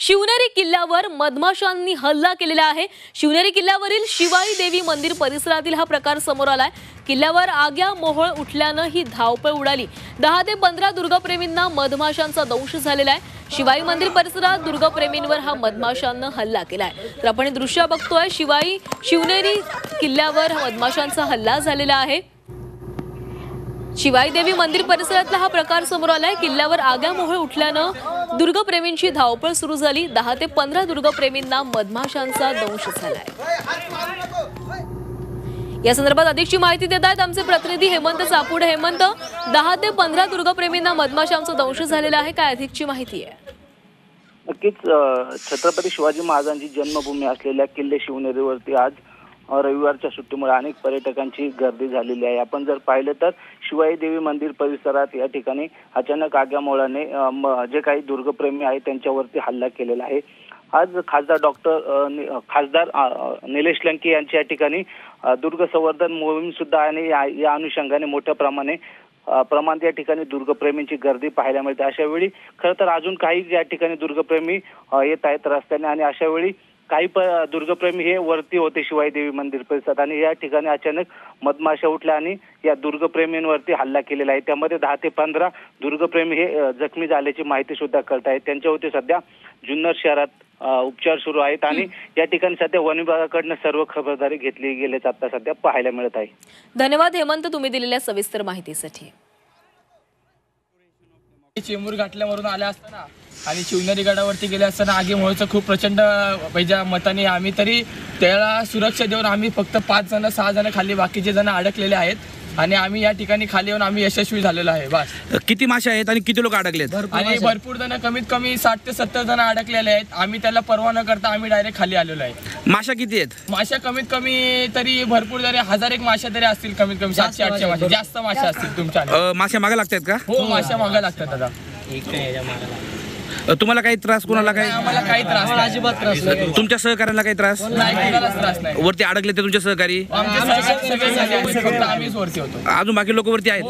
शिवनेरी किल्ल्यावर मधमाशांनी हल्ला केलेला आहे। शिवनेरी किल्ल्यावरील शिवाई देवी मंदिर परिसरातील हा प्रकार समोर आलाय। किल्ल्यावर आग्या मोहोळ उठल्यानं ही धावपळ उडाली। 10 ते 15 दुर्गप्रेमींना मधमाशांचा दंश झालेला आहे। शिवाई मंदिर परिसरात दुर्गप्रेमींवर हा मधमाशांना हल्ला केलाय। तर आपण दृश्य बघतोय, शिवनेरी किल्ल्यावर मधमाशांचा हल्ला झालेला आहे। शिवाई देवी मंदिर परिसरातला हा प्रकार समोर आलाय। किल्ल्यावर आग्या मोहोळ उठल्यानं दुर्गप्रेमींची धावपळ सुरू झाली। 10 ते 15 दुर्गप्रेमींना मधमाशांचा दंश झालाय। या संदर्भात अधिकची माहिती देत आहेत आमचे प्रतिनिधी हेमंत चापुडे। हेमंत, 10 ते 15 दुर्गप्रेमींना मधमाशांचा दंश झालेला आहे, काय अधिकची माहिती आहे? नक्कीच छत्रपती शिवाजी महाराजांची जन्मभूमी असलेल्या किल्ले शिवनेरीवरती आज रविवारच्या सुट्टीमुळे अनेक पर्यटकांची गर्दी झालेली आहे। आपण जर पाहिलं तर शिवाई देवी मंदिर परिसरात या ठिकाणी अचानक आग्या मोहोळाने जे काही दुर्गप्रेमी आहेत त्यांच्यावरती हल्ला केलेला आहे। आज खासदार निलेश लंके यांच्या या ठिकाणी दुर्ग संवर्धन मोहीम सुद्धा आणि या अनुषंगाने मोठ्या प्रमाणात या ठिकाणी दुर्गप्रेमींची गर्दी पाहायला मिळते। अशा वेळी खरं तर अजून काही या ठिकाणी दुर्गप्रेमी येत आहेत रस्त्याने आणि अशा वेळी काही दुर्गप्रेमी हे वरती होते शिवाई देवी मंदिर परिसरात आणि या ठिकाणी अचानक मधमाशा उठल्या आणि या दुर्गप्रेमींवरती हल्ला केलेला आहे। त्यामध्ये 10 ते 15 दुर्गप्रेमी हे जखमी झाल्याची माहिती सुद्धा कळत आहे। त्यांच्यावरती सध्या जुन्नर शहरात उपचार सुरू आहेत आणि या ठिकाणी सध्या वन विभागाकडून सर्व खबरदारी घेतली गेल्याचं आता सध्या पाहायला मिळत आहे। धन्यवाद हेमंत, तुम्ही दिलेल्या सविस्तर माहितीसाठी। चेंबूर घाटल्यावरून आल्या असताना आणि शिवनेरी गडावरती गेले असताना आगी मोहोळचं खूप प्रचंड मताने आम्ही तरी त्याला सुरक्षा देऊन आम्ही फक्त 5 जण 6 जण खाली, बाकीचे जण अडकलेले आहेत आणि आम्ही या ठिकाणी खाली येऊन आम्ही यशस्वी झालेलो आहे। बस किती मासे आहेत आणि किती लोक अडकलेत? आणि भरपूर जण, कमीत कमी 60 ते 70 जण अडकलेले आहेत। आम्ही त्याला परवा न करता आम्ही डायरेक्ट खाली आलेलो आहे। माशा किती आहेत? माशा कमीत कमी तरी भरपूर जरी 1000 माशा तरी असतील, कमीत कमी 700-800 माशा, जास्त माशा असतील तुमच्या। मासे मागे लागतात का? हो, माशा मागे लागतात दादा। तुम्हाला काही त्रास, कोणाला काही? आम्हाला काही त्रास नाही, अजिबात त्रास नाही। तुमच्या सहकार्याला काही त्रास नाही? कोणालाच त्रास नाही। वरती अडकले ते तुमचे सहकारी? आम्हीच वरती होतो, अजून बाकी लोक वरती आहेत?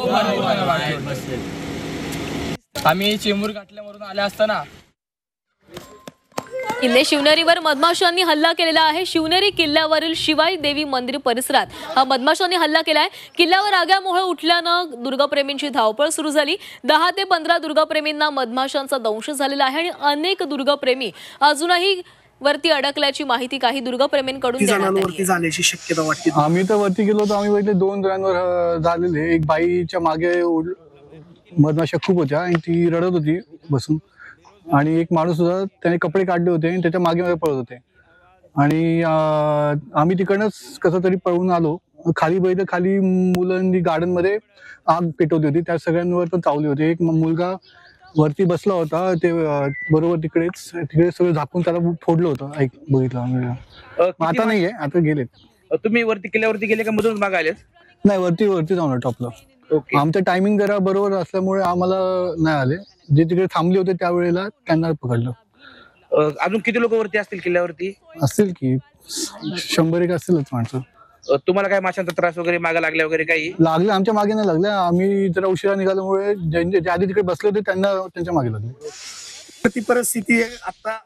आम्ही चेंबूर घाटल्यावरून आल्या असताना किल्ले शिवनेरीवर मधमाशांनी हल्ला केलेला आहे। शिवनेरी किल्ल्यावरील शिवाई देवी मंदिर परिसरात हा मधमाशांनी हल्ला केलाय। किल्ल्यावर आग्या मोहोळ उठल्यानं दुर्गप्रेमींची धावपळ सुरू झाली। 10 ते 15 दुर्गप्रेमींना मधमाशांचा दंश झालेला आहे आणि अनेक दुर्गप्रेमी अजूनही वरती अडकल्याची माहिती काही दुर्गप्रेमींकडून जाण्याची शक्यता वाटते। आम्ही तर वरती गेलो तर आम्ही बघितले 2 जणांवर झालेले। एक बाईच्या मागे मधमाशा खूप होत्या आणि ती रडत होती बसून, आणि एक माणूस होता त्याने कपडे काढले होते आणि त्याच्या मागे मागे पळत होते आणि आम्ही तिकडनंच कसं तरी पळून आलो। खाली बघितलं, खाली मुलांनी गार्डन मध्ये आग पेटवली होती, त्या सगळ्यांवर पण चावली होती। एक मुलगा वरती बसला होता, ते बरोबर तिकडे सगळं झाकून त्याला फोडलं होतं। बघितलं आम्ही। आता नाहीये, आता गेलेत। तुम्ही वरती किल्ल्यावरती गेले का मधून मागे आलेत? नाही, वरती जाऊन टॉपला। आमचं टायमिंग जरा बरोबर असल्यामुळे आम्हाला नाही आले, जे तिकडे थांबले होते त्यावेळेला त्यांना पकडलं। अजून किती लोक वरती असतील किल्ल्यावरती? असतील की 100-1 असतीलच माणसं। तुम्हाला काय माशांचा त्रास वगैरे मागे लागल्या वगैरे काही लागले? आमच्या मागे नाही लागले, आम्ही जरा उशिरा निघाल्यामुळे जे आधी तिकडे बसले होते त्यांना त्यांच्या मागे लागले। ती परिस्थिती आता